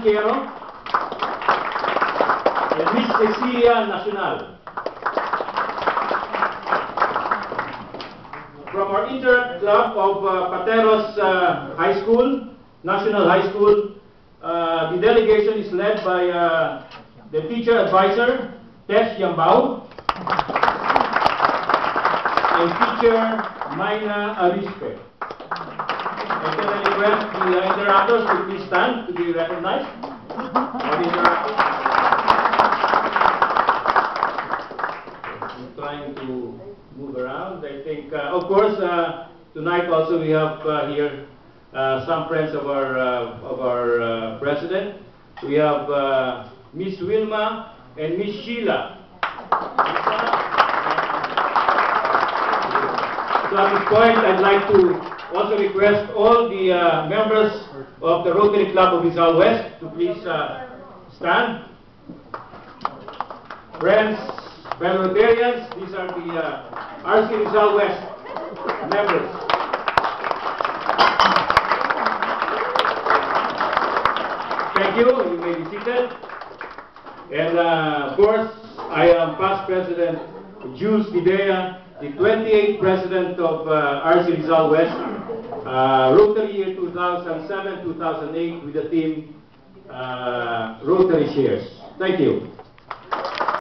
Anquero, and Miss Cecilia Nacional. From our Interact Club of Pateros High School, National High School, the delegation is led by the teacher advisor, Tess Yambao, and teacher Mayna Arispe. And can I request the interactors to please stand to be recognized? All the interactors. I'm trying to move around. I think, of course, tonight also we have here some friends of our president. We have Miss Wilma and Miss Sheila. So at this point, I'd like to also request all the members of the Rotary Club of Rizal West to please stand. Friends, fellow Rotarians, these are the RC Rizal West members. Thank you. You may be seated. And of course, I am past President Jules Videa, the 28th President of RC Rizal West, Rotary year 2007-2008 with the team Rotary Shares. Thank you.